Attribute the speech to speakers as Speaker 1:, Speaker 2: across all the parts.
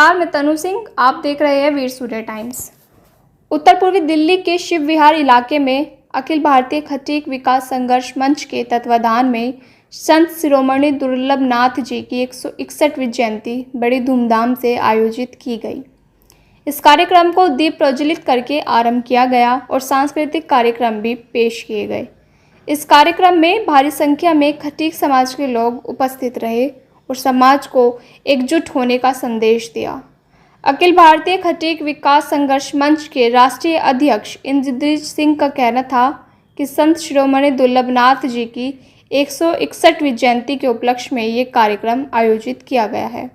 Speaker 1: नमस्कार, मैं तनु सिंह। आप देख रहे हैं वीर सूर्य टाइम्स। उत्तर पूर्वी दिल्ली के शिव विहार इलाके में अखिल भारतीय खटीक विकास संघर्ष मंच के तत्वाधान में संत शिरोमणि दुर्लभनाथ जी की 161वीं जयंती बड़ी धूमधाम से आयोजित की गई। इस कार्यक्रम को दीप प्रज्वलित करके आरंभ किया गया और सांस्कृतिक कार्यक्रम भी पेश किए गए। इस कार्यक्रम में भारी संख्या में खटीक समाज के लोग उपस्थित रहे और समाज को एकजुट होने का संदेश दिया। अखिल भारतीय खटीक विकास संघर्ष मंच के राष्ट्रीय अध्यक्ष इंद्रजीत सिंह का कहना था कि संत शिरोमणि दुर्लभनाथ जी की 161वीं जयंती के उपलक्ष्य में ये कार्यक्रम आयोजित किया गया है।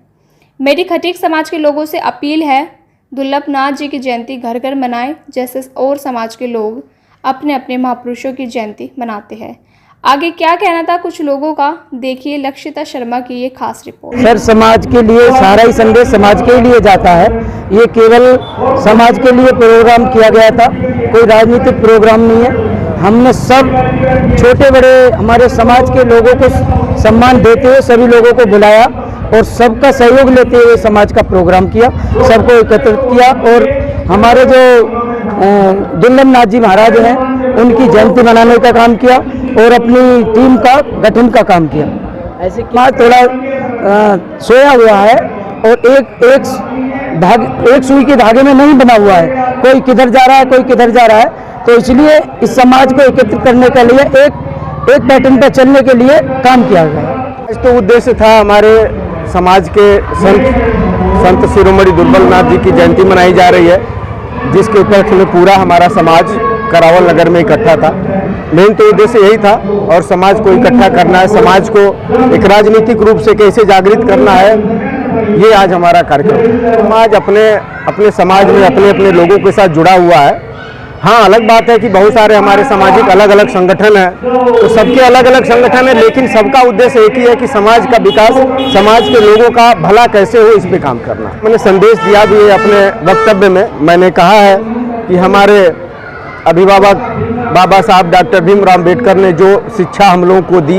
Speaker 1: मेरी खटीक समाज के लोगों से अपील है, दुर्लभनाथ जी की जयंती घर घर मनाएं, जैसे और समाज के लोग अपने अपने महापुरुषों की जयंती मनाते हैं। आगे क्या कहना था कुछ लोगों का, देखिए लक्षिता शर्मा की ये खास रिपोर्ट।
Speaker 2: सर, समाज के लिए सारा ही संदेश समाज के लिए जाता है। ये केवल समाज के लिए प्रोग्राम किया गया था, कोई राजनीतिक प्रोग्राम नहीं है। हमने सब छोटे बड़े हमारे समाज के लोगों को सम्मान देते हुए सभी लोगों को बुलाया और सबका सहयोग लेते हुए समाज का प्रोग्राम किया, सबको एकत्रित किया और हमारे जो दुर्लभनाथ जी महाराज हैं उनकी जयंती मनाने का काम किया और अपनी टीम का गठन का काम किया। ऐसे समाज थोड़ा सोया हुआ है और एक सुई के धागे में नहीं बना हुआ है, कोई किधर जा रहा है कोई किधर जा रहा है। तो इसलिए इस समाज को एकत्रित करने के लिए एक पैटर्न पर चलने के लिए काम किया गया।
Speaker 3: तो उद्देश्य था हमारे समाज के संत शिरोमणि दुर्लभनाथ जी की जयंती मनाई जा रही है, जिसके उपलक्ष्य में पूरा हमारा समाज करावल नगर में इकट्ठा था। मेन तो उद्देश्य यही था और समाज को इकट्ठा करना है, समाज को एक राजनीतिक रूप से कैसे जागृत करना है, ये आज हमारा कार्यक्रम। समाज अपने समाज में अपने अपने लोगों के साथ जुड़ा हुआ है। हाँ, अलग बात है कि बहुत सारे हमारे सामाजिक अलग अलग संगठन हैं, तो सबके अलग अलग संगठन है, लेकिन सबका उद्देश्य एक ही है कि समाज का विकास, समाज के लोगों का भला कैसे हो, इस पे काम करना। मैंने संदेश दिया भी है अपने वक्तव्य में। मैंने कहा है कि हमारे अभिभावक बाबा साहब डॉक्टर भीमराव अम्बेडकर ने जो शिक्षा हम लोगों को दी,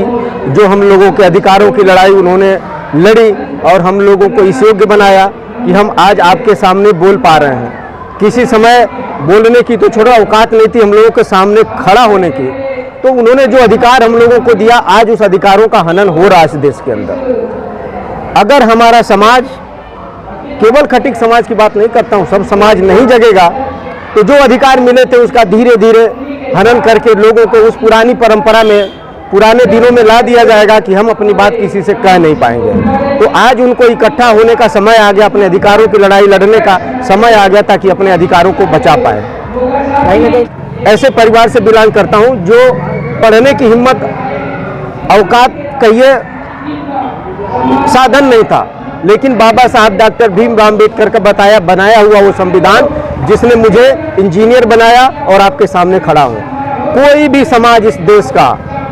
Speaker 3: जो हम लोगों के अधिकारों की लड़ाई उन्होंने लड़ी और हम लोगों को इस योग्य बनाया कि हम आज आपके सामने बोल पा रहे हैं। किसी समय बोलने की तो छोड़ो औकात नहीं थी हम लोगों के सामने खड़ा होने की, तो उन्होंने जो अधिकार हम लोगों को दिया, आज उस अधिकारों का हनन हो रहा है इस देश के अंदर। अगर हमारा समाज, केवल खटीक समाज की बात नहीं करता हूँ, सब समाज नहीं जगेगा तो जो अधिकार मिले थे उसका धीरे धीरे हनन करके लोगों को उस पुरानी परंपरा में, पुराने दिनों में ला दिया जाएगा कि हम अपनी बात किसी से कह नहीं पाएंगे। तो आज उनको इकट्ठा होने का समय आ गया, अपने अधिकारों की लड़ाई लड़ने का समय आ गया ताकि अपने अधिकारों को बचा पाए। ऐसे परिवार से बिलोंग करता हूं जो पढ़ने की हिम्मत, औकात कहिए साधन नहीं था, लेकिन बाबा साहब डॉक्टर भीमराव अम्बेडकर का बनाया हुआ वो संविधान जिसने मुझे इंजीनियर बनाया और आपके सामने खड़ा हूँ। कोई भी समाज इस देश का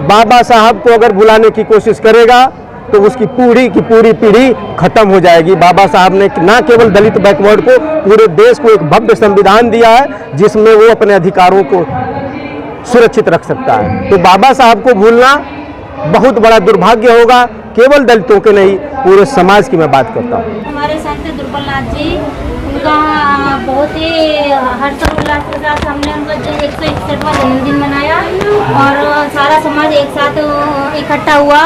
Speaker 3: बाबा साहब को अगर बुलाने की कोशिश करेगा तो उसकी पूरी की पूरी पीढ़ी खत्म हो जाएगी। बाबा साहब ने न केवल दलित बैकवर्ड को, पूरे देश को एक भव्य संविधान दिया है जिसमें वो अपने अधिकारों को सुरक्षित रख सकता है। तो बाबा साहब को भूलना बहुत बड़ा दुर्भाग्य होगा, केवल दलितों के नहीं, पूरे समाज की मैं बात करता हूँ।
Speaker 4: हमारे संत दुर्लभनाथ जी, उनका बहुत ही हर्षोल्लास के साथ हमने उनका 161वां जन्मदिन मनाया और सारा समाज एक साथ इकट्ठा हुआ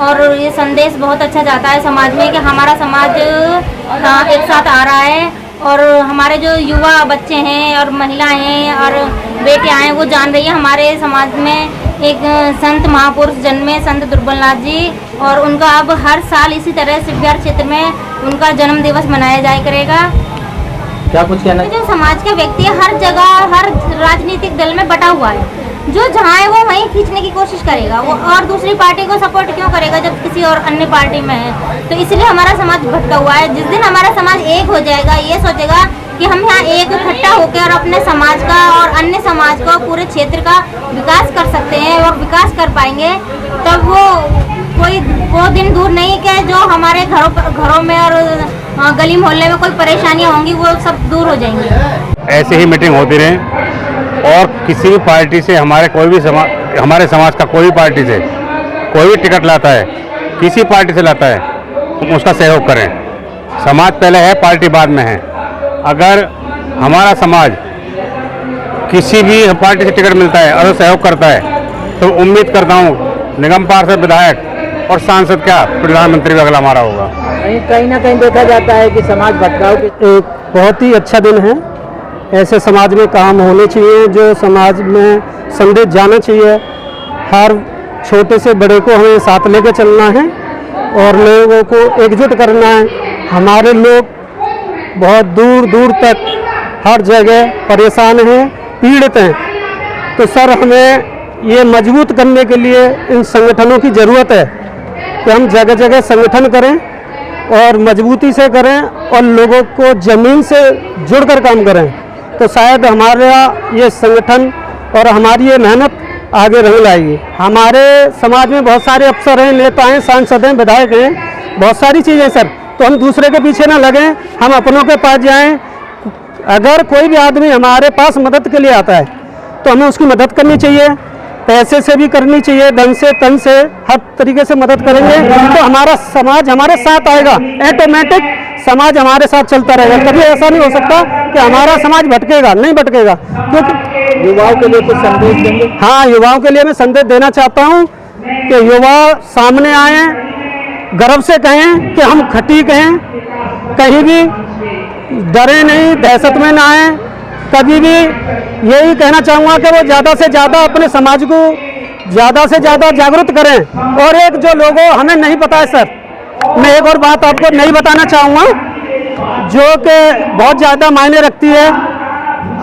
Speaker 4: और ये संदेश बहुत अच्छा जाता है समाज में कि हमारा समाज एक साथ आ रहा है और हमारे जो युवा बच्चे हैं और महिलाएं हैं और बेटियां हैं वो जान रही है हमारे समाज में एक संत महापुरुष जन्मे, संत दुर्लभनाथ जी, और उनका अब हर साल इसी तरह शिव विहार क्षेत्र में उनका जन्म दिवस मनाया जाया करेगा।
Speaker 2: क्या कुछ कहना?
Speaker 4: जो समाज का व्यक्ति हर जगह, हर राजनीतिक दल में बटा हुआ है, जो जहाँ है वो वहीं खींचने की कोशिश करेगा वो, और दूसरी पार्टी को सपोर्ट क्यों करेगा जब किसी और अन्य पार्टी में है। तो इसलिए हमारा समाज भटका हुआ है। जिस दिन हमारा समाज एक हो जाएगा, ये सोचेगा कि हम यहाँ एक इकट्ठा होकर और अपने समाज का और अन्य समाज का, पूरे क्षेत्र का विकास कर सकते हैं और विकास कर पाएंगे, तब वो दिन दूर नहीं कि जो हमारे घरों में और गली मोहल्ले में कोई परेशानियाँ होंगी वो सब दूर हो जाएंगी।
Speaker 3: ऐसे ही मीटिंग होती रहे और किसी भी पार्टी से हमारे समाज का कोई भी पार्टी से कोई भी टिकट लाता है, किसी पार्टी से लाता है, तो उसका सहयोग करें।
Speaker 5: समाज पहले है, पार्टी बाद में है। अगर हमारा समाज किसी भी पार्टी से टिकट मिलता है और सहयोग करता है तो उम्मीद करता हूँ निगम पार्षद, विधायक और सांसद क्या प्रधानमंत्री भी अगला हमारा होगा।
Speaker 2: कहीं ना कहीं देखा जाता है कि समाज भटकाव के एक बहुत ही अच्छा दिन है। ऐसे समाज में काम होने चाहिए, जो समाज में संदेश जाना चाहिए। हर छोटे से बड़े को हमें साथ लेकर चलना है और लोगों को एकजुट करना है। हमारे लोग बहुत दूर दूर तक हर जगह परेशान हैं, पीड़ित हैं। तो सर, हमें ये मजबूत करने के लिए इन संगठनों की ज़रूरत है कि हम जगह जगह संगठन करें और मजबूती से करें और लोगों को ज़मीन से जुड़कर काम करें। तो शायद हमारा ये संगठन और हमारी ये मेहनत आगे रंग लाएगी। हमारे समाज में बहुत सारे अफसर हैं, नेता हैं, सांसद हैं, विधायक हैं, बहुत सारी चीज़ें सर। तो हम दूसरे के पीछे ना लगें, हम अपनों के पास जाएं। अगर कोई भी आदमी हमारे पास मदद के लिए आता है तो हमें उसकी मदद करनी चाहिए, पैसे से भी करनी चाहिए, धन से, तन से, हर तरीके से मदद करेंगे तो हमारा समाज हमारे साथ आएगा। ऑटोमेटिक समाज हमारे साथ चलता रहेगा। कभी ऐसा नहीं हो सकता कि हमारा समाज भटकेगा, नहीं भटकेगा। क्योंकि युवाओं के लिए कुछ संदेश देंगे? हाँ, युवाओं के लिए मैं संदेश देना चाहता हूँ कि युवा सामने आए, गर्व से कहें कि हम खटीक हैं, कहीं भी डरे नहीं, दहशत में ना आए। कभी भी यही कहना चाहूँगा कि वो ज़्यादा से ज़्यादा अपने समाज को ज़्यादा से ज़्यादा जागरूक करें। और एक जो लोगों हमें नहीं पता है सर, मैं एक और बात आपको नहीं बताना चाहूँगा जो कि बहुत ज़्यादा मायने रखती है।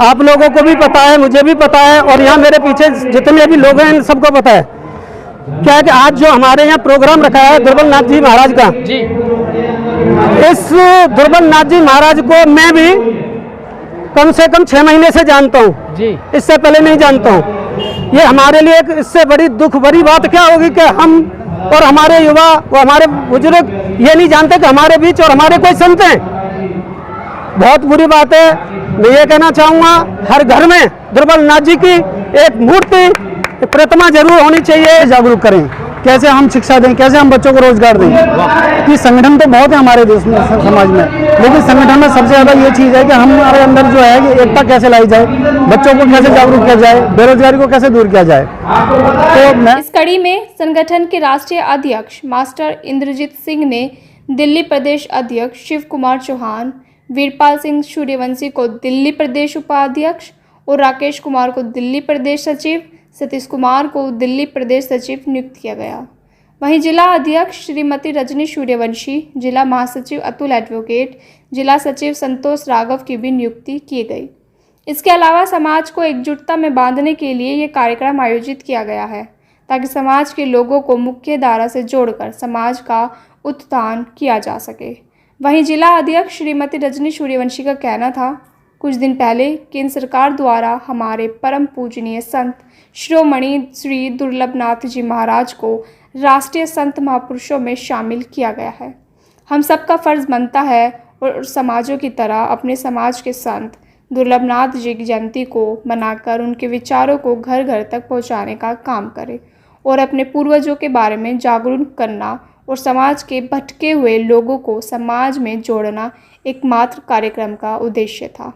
Speaker 2: आप लोगों को भी पता है, मुझे भी पता है और यहाँ मेरे पीछे जितने भी लोग हैं इन सबको पता है। क्या है कि आज जो हमारे यहाँ प्रोग्राम रखा है दुर्बल नाथ जी महाराज का जी, इस दुर्बल नाथ जी महाराज को मैं भी कम से कम 6 महीने से जानता हूँ जी, इससे पहले नहीं जानता हूँ। ये हमारे लिए एक इससे बड़ी दुख भरी बात क्या होगी कि हम और हमारे युवा और हमारे बुजुर्ग ये नहीं जानते कि हमारे बीच और हमारे कोई संत हैं। बहुत बुरी बात है। मैं ये कहना चाहूँगा हर घर में दुर्बल नाथ जी की एक मूर्ति, प्रतिमा जरूर होनी चाहिए। जागरूक करें, कैसे हम शिक्षा दें, कैसे हम बच्चों को रोजगार दें। कि संगठन तो बहुत है हमारे देश में, समाज में, लेकिन संगठन में सबसे ज़्यादा ये चीज़ है कि हमारे अंदर जो है कि एकता कैसे लाई जाए, बच्चों को कैसे जागरूक किया जाए, बेरोजगारी को कैसे दूर किया जाए। तो
Speaker 1: इस कड़ी में संगठन के राष्ट्रीय अध्यक्ष मास्टर इंद्रजीत सिंह ने दिल्ली प्रदेश अध्यक्ष शिव कुमार चौहान, वीरपाल सिंह सूर्यवंशी को दिल्ली प्रदेश उपाध्यक्ष और राकेश कुमार को दिल्ली प्रदेश सचिव, सतीश कुमार को दिल्ली प्रदेश सचिव नियुक्त किया गया। वहीं जिला अध्यक्ष श्रीमती रजनी सूर्यवंशी, जिला महासचिव अतुल एडवोकेट, जिला सचिव संतोष राघव की भी नियुक्ति की गई। इसके अलावा समाज को एकजुटता में बांधने के लिए ये कार्यक्रम आयोजित किया गया है ताकि समाज के लोगों को मुख्य धारा से जोड़कर समाज का उत्थान किया जा सके। वहीं जिला अध्यक्ष श्रीमती रजनी सूर्यवंशी का कहना था, कुछ दिन पहले केंद्र सरकार द्वारा हमारे परम पूजनीय संत शिरोमणि श्री दुर्लभनाथ जी महाराज को राष्ट्रीय संत महापुरुषों में शामिल किया गया है। हम सबका फर्ज बनता है और समाजों की तरह अपने समाज के संत दुर्लभनाथ जी की जयंती को मनाकर उनके विचारों को घर घर तक पहुंचाने का काम करें और अपने पूर्वजों के बारे में जागरूक करना और समाज के भटके हुए लोगों को समाज में जोड़ना एकमात्र कार्यक्रम का उद्देश्य था,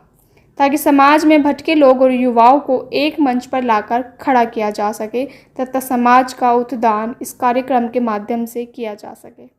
Speaker 1: ताकि समाज में भटके लोग और युवाओं को एक मंच पर लाकर खड़ा किया जा सके तथा समाज का उत्थान इस कार्यक्रम के माध्यम से किया जा सके।